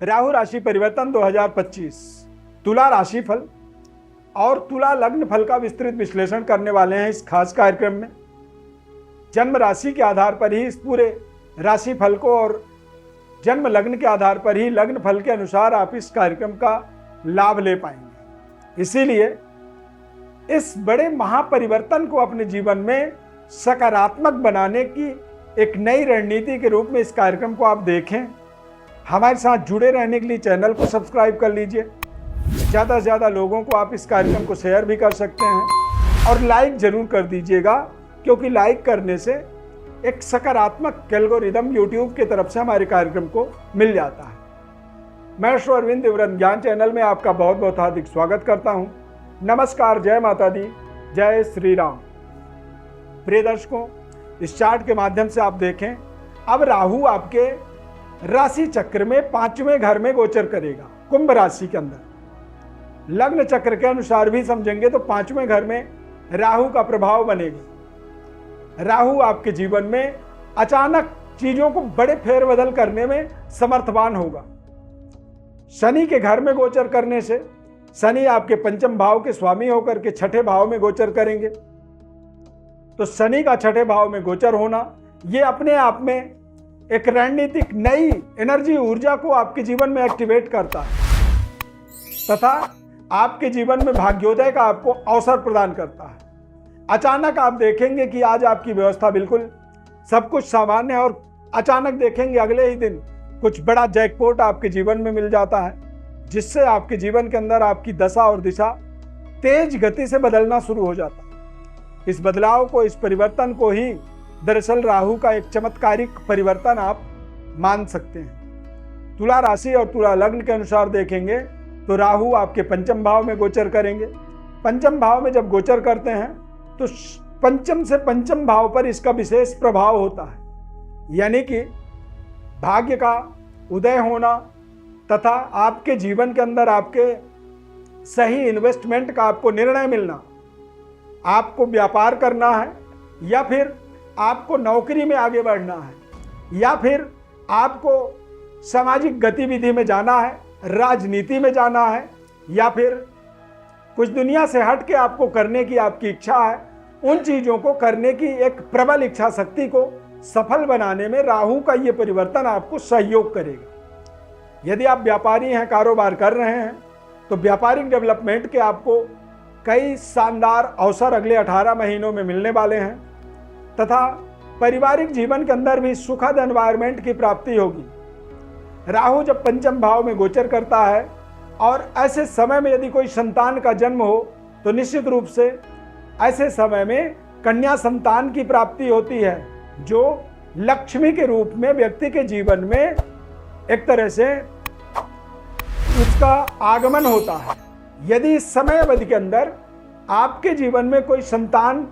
राहु राशि परिवर्तन 2025 तुला राशि फल और तुला लग्न फल का विस्तृत विश्लेषण करने वाले हैं इस खास कार्यक्रम में। जन्म राशि के आधार पर ही इस पूरे राशि फल को और जन्म लग्न के आधार पर ही लग्न फल के अनुसार आप इस कार्यक्रम का लाभ ले पाएंगे। इसीलिए इस बड़े महापरिवर्तन को अपने जीवन में सकारात्मक बनाने की एक नई रणनीति के रूप में इस कार्यक्रम को आप देखें। हमारे साथ जुड़े रहने के लिए चैनल को सब्सक्राइब कर लीजिए। ज़्यादा से ज़्यादा लोगों को आप इस कार्यक्रम को शेयर भी कर सकते हैं और लाइक ज़रूर कर दीजिएगा, क्योंकि लाइक करने से एक सकारात्मक एल्गोरिदम यूट्यूब की तरफ से हमारे कार्यक्रम को मिल जाता है। मैं श्री अरविंद दिव्यरत्न ज्ञान चैनल में आपका बहुत बहुत हार्दिक स्वागत करता हूं। नमस्कार, जय माता दी, जय श्री राम। प्रिय दर्शकों, इस चार्ट के माध्यम से आप देखें, अब राहु आपके राशि चक्र में 5वें घर में गोचर करेगा, कुंभ राशि के अंदर। लग्न चक्र के अनुसार भी समझेंगे तो 5वें घर में राहु का प्रभाव बनेगा। राहु आपके जीवन में अचानक चीजों को बड़े फेरबदल करने में समर्थवान होगा। शनि के घर में गोचर करने से शनि आपके पंचम भाव के स्वामी होकर के छठे भाव में गोचर करेंगे। तो शनि का छठे भाव में गोचर होना ये अपने आप में एक रणनीतिक नई एनर्जी ऊर्जा को आपके जीवन में एक्टिवेट करता है तथा आपके जीवन में भाग्योदय का आपको अवसर प्रदान करता है। अचानक आप देखेंगे कि आज आपकी व्यवस्था बिल्कुल सब कुछ सामान्य है और अचानक देखेंगे अगले ही दिन कुछ बड़ा जैकपॉट आपके जीवन में मिल जाता है, जिससे आपके जीवन के अंदर आपकी दशा और दिशा तेज गति से बदलना शुरू हो जाता है। इस बदलाव को, इस परिवर्तन को ही दरअसल राहु का एक चमत्कारिक परिवर्तन आप मान सकते हैं। तुला राशि और तुला लग्न के अनुसार देखेंगे तो राहु आपके पंचम भाव में गोचर करेंगे। पंचम भाव में जब गोचर करते हैं तो पंचम से पंचम भाव पर इसका विशेष प्रभाव होता है, यानी कि भाग्य का उदय होना तथा आपके जीवन के अंदर आपके सही इन्वेस्टमेंट का आपको निर्णय मिलना। आपको व्यापार करना है या फिर आपको नौकरी में आगे बढ़ना है या फिर आपको सामाजिक गतिविधि में जाना है, राजनीति में जाना है या फिर कुछ दुनिया से हट के आपको करने की आपकी इच्छा है, उन चीज़ों को करने की एक प्रबल इच्छा शक्ति को सफल बनाने में राहु का ये परिवर्तन आपको सहयोग करेगा। यदि आप व्यापारी हैं, कारोबार कर रहे हैं, तो व्यापारिक डेवलपमेंट के आपको कई शानदार अवसर अगले 18 महीनों में मिलने वाले हैं तथा पारिवारिक जीवन के अंदर भी सुखद एनवायरनमेंट की प्राप्ति होगी। राहु जब पंचम भाव में गोचर करता है और ऐसे समय में यदि कोई संतान का जन्म हो तो निश्चित रूप से ऐसे समय में कन्या संतान की प्राप्ति होती है, जो लक्ष्मी के रूप में व्यक्ति के जीवन में एक तरह से उसका आगमन होता है। यदि इस समय अवधि के अंदर आपके जीवन में कोई संतान,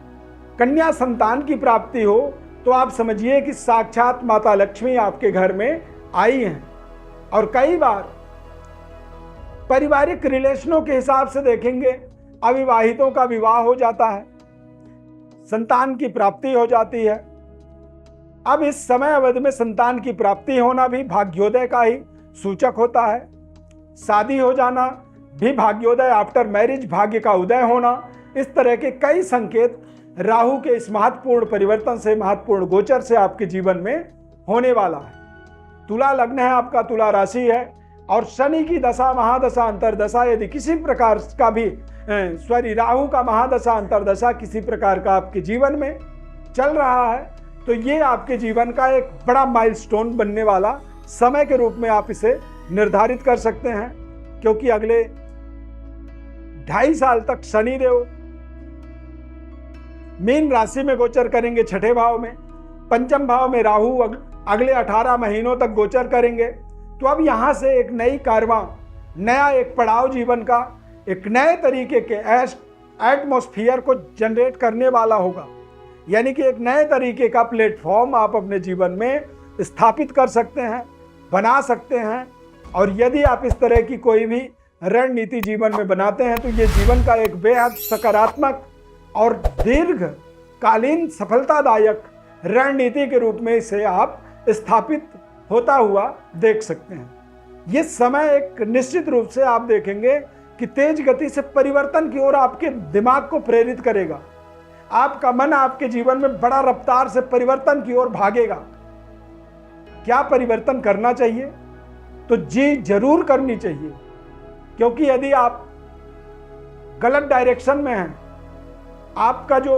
कन्या संतान की प्राप्ति हो तो आप समझिए कि साक्षात माता लक्ष्मी आपके घर में आई हैं। और कई बार पारिवारिक रिलेशनों के हिसाब से देखेंगे, अविवाहितों का विवाह हो जाता है, संतान की प्राप्ति हो जाती है। अब इस समय अवधि में संतान की प्राप्ति होना भी भाग्योदय का ही सूचक होता है। शादी हो जाना भी भाग्योदय, आफ्टर मैरिज भाग्य का उदय होना, इस तरह के कई संकेत राहु के इस महत्वपूर्ण परिवर्तन से, महत्वपूर्ण गोचर से आपके जीवन में होने वाला है। तुला लग्न है आपका, तुला राशि है और शनि की दशा, महादशा, अंतरदशा यदि किसी प्रकार का भी राहु का महादशा, अंतरदशा किसी प्रकार का आपके जीवन में चल रहा है तो ये आपके जीवन का एक बड़ा माइलस्टोन बनने वाला समय के रूप में आप इसे निर्धारित कर सकते हैं, क्योंकि अगले 2.5 साल तक शनिदेव मीन राशि में गोचर करेंगे, छठे भाव में। पंचम भाव में राहु अगले 18 महीनों तक गोचर करेंगे। तो अब यहाँ से एक नई कारवां, नया एक पड़ाव जीवन का, एक नए तरीके के एटमॉस्फेयर को जनरेट करने वाला होगा, यानी कि एक नए तरीके का प्लेटफॉर्म आप अपने जीवन में स्थापित कर सकते हैं, बना सकते हैं। और यदि आप इस तरह की कोई भी रणनीति जीवन में बनाते हैं तो ये जीवन का एक बेहद सकारात्मक और दीर्घकालीन सफलतादायक रणनीति के रूप में इसे आप स्थापित होता हुआ देख सकते हैं। ये समय एक निश्चित रूप से आप देखेंगे कि तेज गति से परिवर्तन की ओर आपके दिमाग को प्रेरित करेगा। आपका मन आपके जीवन में बड़ा रफ्तार से परिवर्तन की ओर भागेगा। क्या परिवर्तन करना चाहिए? तो जी जरूर करनी चाहिए, क्योंकि यदि आप गलत डायरेक्शन में हैं, आपका जो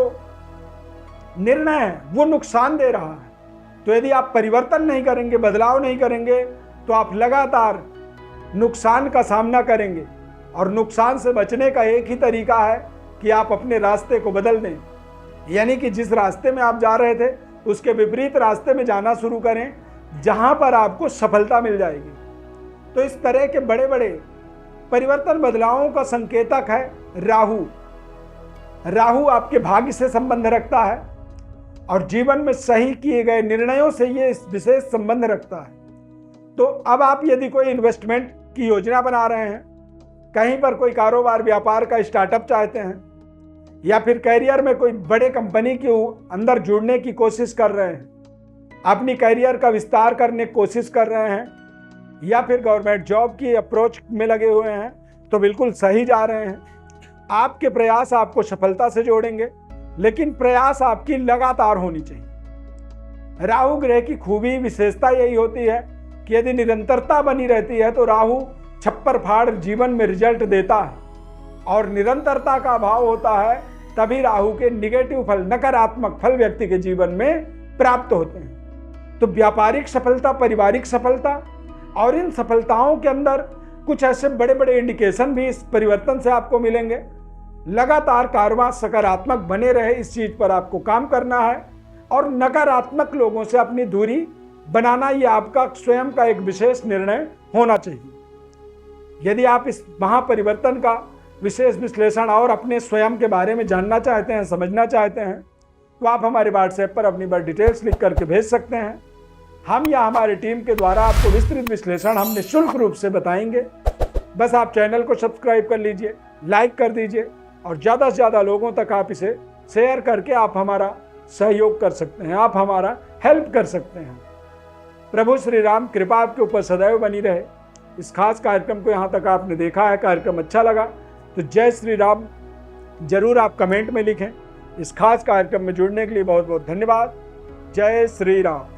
निर्णय है वो नुकसान दे रहा है, तो यदि आप परिवर्तन नहीं करेंगे, बदलाव नहीं करेंगे, तो आप लगातार नुकसान का सामना करेंगे। और नुकसान से बचने का एक ही तरीका है कि आप अपने रास्ते को बदल दें, यानी कि जिस रास्ते में आप जा रहे थे उसके विपरीत रास्ते में जाना शुरू करें, जहां पर आपको सफलता मिल जाएगी। तो इस तरह के बड़े बड़े परिवर्तन बदलावों का संकेतक है राहु। राहु आपके भाग्य से संबंध रखता है और जीवन में सही किए गए निर्णयों से ये विशेष संबंध रखता है। तो अब आप यदि कोई इन्वेस्टमेंट की योजना बना रहे हैं, कहीं पर कोई कारोबार व्यापार का स्टार्टअप चाहते हैं, या फिर कैरियर में कोई बड़े कंपनी के अंदर जुड़ने की कोशिश कर रहे हैं, अपनी कैरियर का विस्तार करने की कोशिश कर रहे हैं, या फिर गवर्नमेंट जॉब की अप्रोच में लगे हुए हैं, तो बिल्कुल सही जा रहे हैं। आपके प्रयास आपको सफलता से जोड़ेंगे, लेकिन प्रयास आपकी लगातार होनी चाहिए। राहु ग्रह की खूबी विशेषता यही होती है कि यदि निरंतरता बनी रहती है तो राहु छप्पर फाड़ जीवन में रिजल्ट देता है, और निरंतरता का अभाव होता है तभी राहु के निगेटिव फल, नकारात्मक फल व्यक्ति के जीवन में प्राप्त होते हैं। तो व्यापारिक सफलता, पारिवारिक सफलता, और इन सफलताओं के अंदर कुछ ऐसे बड़े बड़े इंडिकेशन भी इस परिवर्तन से आपको मिलेंगे। लगातार कारोबार सकारात्मक बने रहे, इस चीज पर आपको काम करना है, और नकारात्मक लोगों से अपनी दूरी बनाना, ये आपका स्वयं का एक विशेष निर्णय होना चाहिए। यदि आप इस महापरिवर्तन का विशेष विश्लेषण और अपने स्वयं के बारे में जानना चाहते हैं, समझना चाहते हैं, तो आप हमारे व्हाट्सएप पर अपनी बार डिटेल्स लिख करके भेज सकते हैं। हम या हमारी टीम के द्वारा आपको विस्तृत विश्लेषण हम निःशुल्क रूप से बताएंगे। बस आप चैनल को सब्सक्राइब कर लीजिए, लाइक कर दीजिए, और ज़्यादा से ज़्यादा लोगों तक आप इसे शेयर करके आप हमारा सहयोग कर सकते हैं, आप हमारा हेल्प कर सकते हैं। प्रभु श्री राम कृपा आपके ऊपर सदैव बनी रहे। इस खास कार्यक्रम को यहाँ तक आपने देखा है, कार्यक्रम अच्छा लगा तो जय श्री राम जरूर आप कमेंट में लिखें। इस खास कार्यक्रम में जुड़ने के लिए बहुत बहुत धन्यवाद। जय श्री राम।